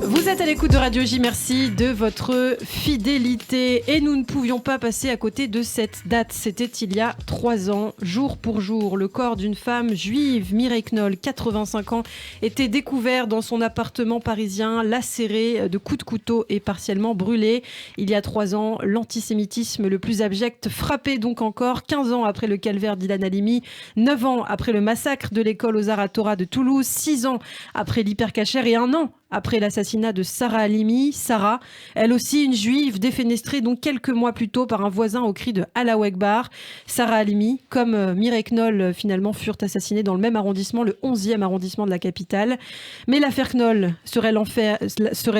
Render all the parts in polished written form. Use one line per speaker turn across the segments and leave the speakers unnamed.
Vous êtes à l'écoute de Radio J, merci de votre fidélité. Et nous ne pouvions pas passer à côté de cette date. C'était il y a 3 ans, jour pour jour. Le corps d'une femme juive, Mireille Knoll, 85 ans, était découvert dans son appartement parisien, lacéré de coups de couteau et partiellement brûlé. Il y a 3 ans, l'antisémitisme le plus abject frappait donc encore. 15 ans après le calvaire d'Ilan Halimi, 9 ans après le massacre de l'école aux Arts à Torah de Toulouse, 6 ans après l'hypercacher et 1 an après l'assassinat de Sarah Halimi. Sarah, elle aussi une juive, défenestrée donc quelques mois plus tôt par un voisin au cri de Allahu Akbar. Sarah Halimi, comme Mireille Knoll, finalement furent assassinés dans le même arrondissement, le 11e arrondissement de la capitale. Mais l'affaire Knoll serait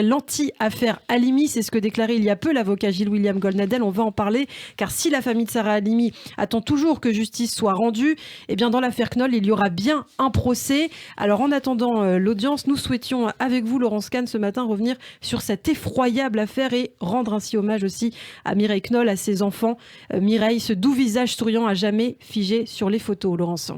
l'anti-affaire Halimi, c'est ce que déclarait il y a peu l'avocat Gilles-William Goldnadel. On va en parler, car si la famille de Sarah Halimi attend toujours que justice soit rendue, eh bien dans l'affaire Knoll, il y aura bien un procès. Alors en attendant l'audience, nous souhaitions avec vous, Laurence Kahn, ce matin, revenir sur cette effroyable affaire et rendre ainsi hommage aussi à Mireille Knoll, à ses enfants. Mireille, ce doux visage souriant à jamais figé sur les photos, Laurence.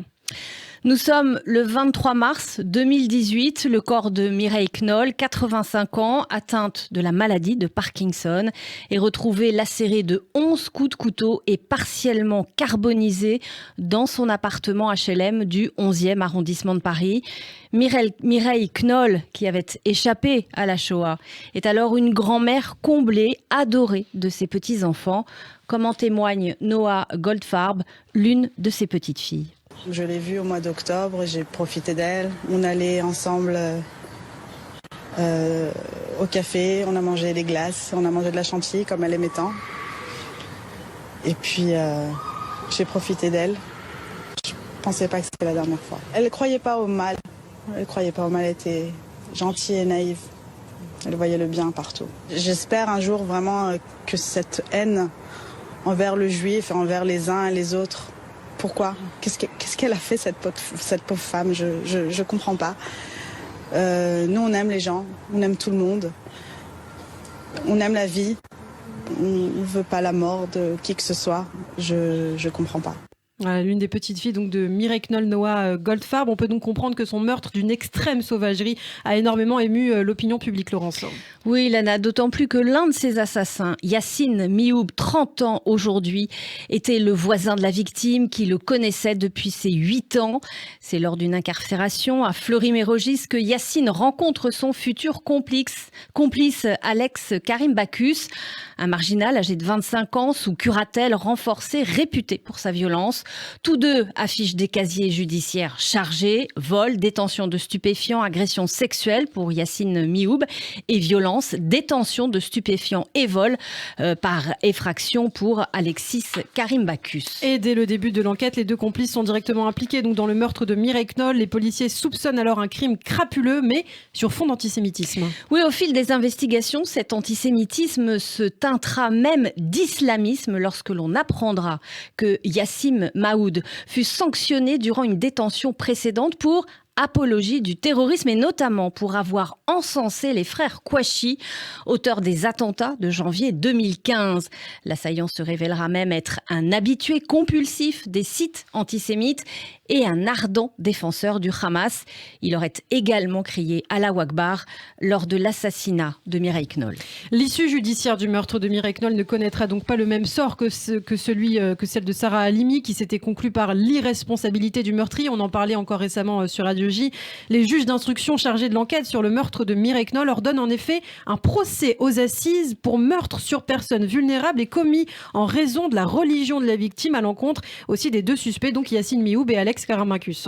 Nous sommes le 23 mars 2018. Le corps de Mireille Knoll, 85 ans, atteinte de la maladie de Parkinson, est retrouvé lacéré de 11 coups de couteau et partiellement carbonisé dans son appartement HLM du 11e arrondissement de Paris. Mireille Knoll, qui avait échappé à la Shoah, est alors une grand-mère comblée, adorée de ses petits-enfants, comme en témoigne Noah Goldfarb, l'une de ses petites filles.
Je l'ai vue au mois d'octobre, j'ai profité d'elle. On allait ensemble au café, on a mangé des glaces, on a mangé de la chantilly comme elle aimait tant. Et puis j'ai profité d'elle. Je pensais pas que c'était la dernière fois. Elle ne croyait pas au mal. Elle était gentille et naïve. Elle voyait le bien partout. J'espère un jour vraiment que cette haine envers le juif et envers les uns et les autres. Pourquoi ? Qu'est-ce qu'elle a fait, cette pauvre femme ? Je comprends pas. Nous, on aime les gens, on aime tout le monde. On aime la vie. On ne veut pas la mort de qui que ce soit. Je comprends pas.
Voilà, l'une des petites filles donc de Mireille Knoll, Noah Goldfarb. On peut donc comprendre que son meurtre d'une extrême sauvagerie a énormément ému l'opinion publique, Laurence.
Oui, Lana, d'autant plus que l'un de ses assassins, Yassine Mioub, 30 ans aujourd'hui, était le voisin de la victime qui le connaissait depuis ses 8 ans. C'est lors d'une incarcération à Fleury-Mérogis que Yassine rencontre son futur complice Alex Karim Bacchus, un marginal âgé de 25 ans sous curatelle renforcée, réputé pour sa violence. Tous deux affichent des casiers judiciaires chargés, vol, détention de stupéfiants, agression sexuelle pour Yassine Mioub et violence, détention de stupéfiants et vol par effraction pour Alexis Karim Bacchus.
Et dès le début de l'enquête, les deux complices sont directement impliqués donc dans le meurtre de Mireille Knoll. Les policiers soupçonnent alors un crime crapuleux, mais sur fond d'antisémitisme.
Oui, au fil des investigations, cet antisémitisme se teintera même d'islamisme lorsque l'on apprendra que Yassine Maoud fut sanctionné durant une détention précédente pour apologie du terrorisme et notamment pour avoir encensé les frères Kouachi, auteurs des attentats de janvier 2015. L'assaillant se révélera même être un habitué compulsif des sites antisémites et un ardent défenseur du Hamas. Il aurait également crié Allahu Akbar lors de l'assassinat de Mireille Knoll.
L'issue judiciaire du meurtre de Mireille Knoll ne connaîtra donc pas le même sort que celle de Sarah Halimi, qui s'était conclue par l'irresponsabilité du meurtrier. On en parlait encore récemment sur Radio J. Les juges d'instruction chargés de l'enquête sur le meurtre de Mireille Knoll ordonnent en effet un procès aux assises pour meurtre sur personne vulnérable et commis en raison de la religion de la victime, à l'encontre aussi des deux suspects, donc Yassine Mioub et Alex Karim Bacchus.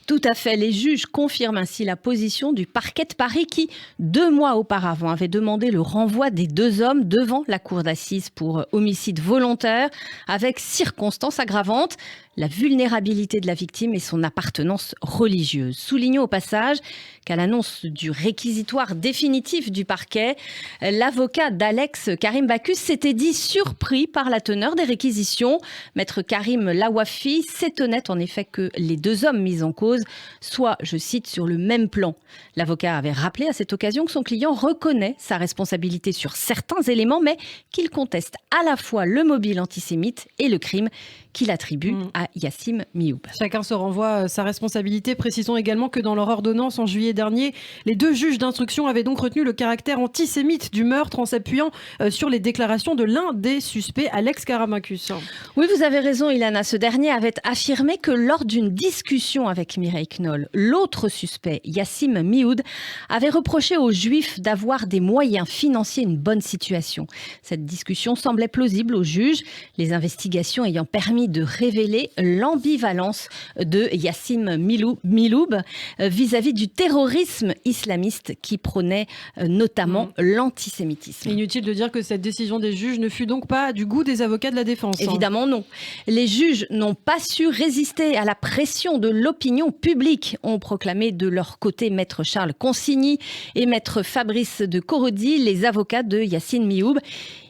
Tout à fait. Les juges confirment ainsi la position du parquet de Paris qui, 2 mois auparavant, avait demandé le renvoi des 2 hommes devant la cour d'assises pour homicide volontaire avec circonstances aggravantes, la vulnérabilité de la victime et son appartenance religieuse. Soulignons au passage qu'à l'annonce du réquisitoire définitif du parquet, l'avocat d'Alex Karim Bacchus s'était dit surpris par la teneur des réquisitions. Maître Karim Lawafi s'étonnait en effet que les deux hommes mis en cause soient, je cite, sur le même plan. L'avocat avait rappelé à cette occasion que son client reconnaît sa responsabilité sur certains éléments, mais qu'il conteste à la fois le mobile antisémite et le crime qu'il attribue à Yassim Mioub.
Chacun se renvoie sa responsabilité. Précisons également que dans leur ordonnance en juillet dernier, les deux juges d'instruction avaient donc retenu le caractère antisémite du meurtre en s'appuyant sur les déclarations de l'un des suspects, Alex Karamakuz.
Oui, vous avez raison, Ilana. Ce dernier avait affirmé que lors d'une discussion avec Mireille Knoll, l'autre suspect, Yassim Mioub, avait reproché aux Juifs d'avoir des moyens financiers, une bonne situation. Cette discussion semblait plausible aux juges, les investigations ayant permis de révéler l'ambivalence de Yassim Mioub vis-à-vis du terrorisme islamiste qui prônait notamment l'antisémitisme.
Inutile de dire que cette décision des juges ne fut donc pas du goût des avocats de la défense.
Évidemment non. Les juges n'ont pas su résister à la pression de l'opinion publique, ont proclamé de leur côté maître Charles Consigny et maître Fabrice de Corrodi, les avocats de Yassim Mioub.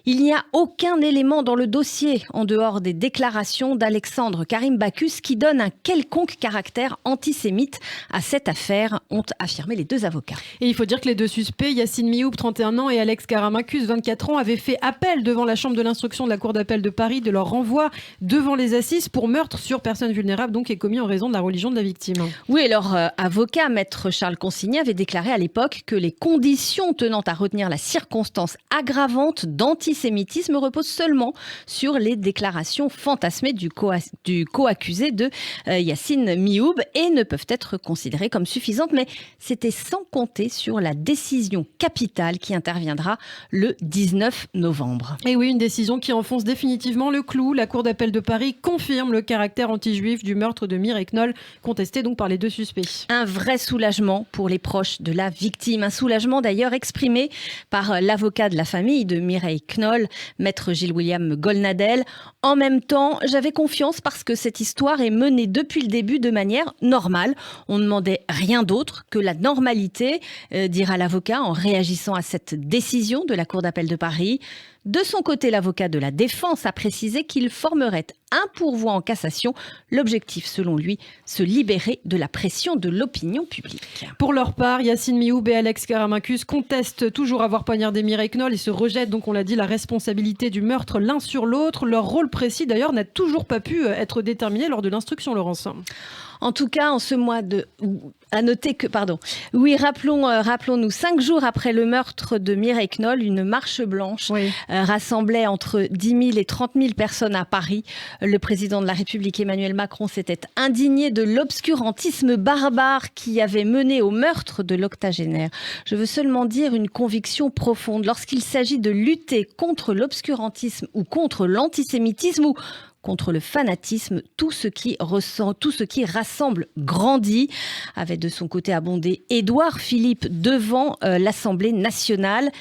Il n'y a aucun élément dans le dossier, en dehors des déclarations d'Alexandre Karim Bacchus, qui donne un quelconque caractère antisémite à cette affaire, ont affirmé les deux avocats.
Et il faut dire que les deux suspects, Yassim Mioub, 31 ans, et Alex Karamakuz, 24 ans, avaient fait appel devant la chambre de l'instruction de la Cour d'appel de Paris de leur renvoi devant les assises pour meurtre sur personne vulnérable, donc qui est commis en raison de la religion de la victime.
Oui, et leur avocat, maître Charles Consigny, avait déclaré à l'époque que les conditions tenant à retenir la circonstance aggravante d'antisémitisme repose seulement sur les déclarations fantasmées du co-accusé de Yassim Mioub et ne peuvent être considérées comme suffisantes. Mais c'était sans compter sur la décision capitale qui interviendra le 19 novembre.
Et oui, une décision qui enfonce définitivement le clou. La Cour d'appel de Paris confirme le caractère anti-juif du meurtre de Mireille Knoll, contesté donc par les deux suspects.
Un vrai soulagement pour les proches de la victime. Un soulagement d'ailleurs exprimé par l'avocat de la famille de Mireille Knoll, maître Gilles-William Golnadel. En même temps, j'avais confiance parce que cette histoire est menée depuis le début de manière normale. On ne demandait rien d'autre que la normalité, dira l'avocat en réagissant à cette décision de la Cour d'appel de Paris. De son côté, l'avocat de la défense a précisé qu'il formerait un pourvoi en cassation. L'objectif, selon lui, se libérer de la pression de l'opinion publique.
Pour leur part, Yassim Mioub et Alex Karamakuz contestent toujours avoir poignardé Mireille Knoll et se rejettent, donc on l'a dit, la responsabilité du meurtre l'un sur l'autre. Leur rôle précis, d'ailleurs, n'a toujours pas pu être déterminé lors de l'instruction, Laurence.
En tout cas, en ce mois de... À noter que, rappelons-nous, 5 jours après le meurtre de Mireille Knoll, une marche blanche rassemblait entre 10 000 et 30 000 personnes à Paris. Le président de la République, Emmanuel Macron, s'était indigné de l'obscurantisme barbare qui avait mené au meurtre de l'octogénaire. Je veux seulement dire une conviction profonde. Lorsqu'il s'agit de lutter contre l'obscurantisme ou contre l'antisémitisme ou contre le fanatisme, tout ce qui rassemble grandit, avait de son côté abondé Édouard Philippe devant l'Assemblée nationale.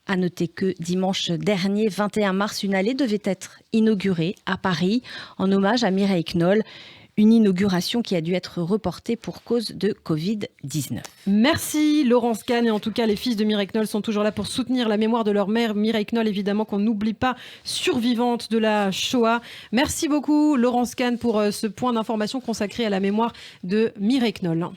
À noter que dimanche dernier, 21 mars, une allée devait être inaugurée à Paris en hommage à Mireille Knoll. Une inauguration qui a dû être reportée pour cause de Covid-19.
Merci Laurence Kahn. Et en tout cas, les fils de Mireille Knoll sont toujours là pour soutenir la mémoire de leur mère, Mireille Knoll, évidemment qu'on n'oublie pas, survivante de la Shoah. Merci beaucoup Laurence Kahn pour ce point d'information consacré à la mémoire de Mireille Knoll.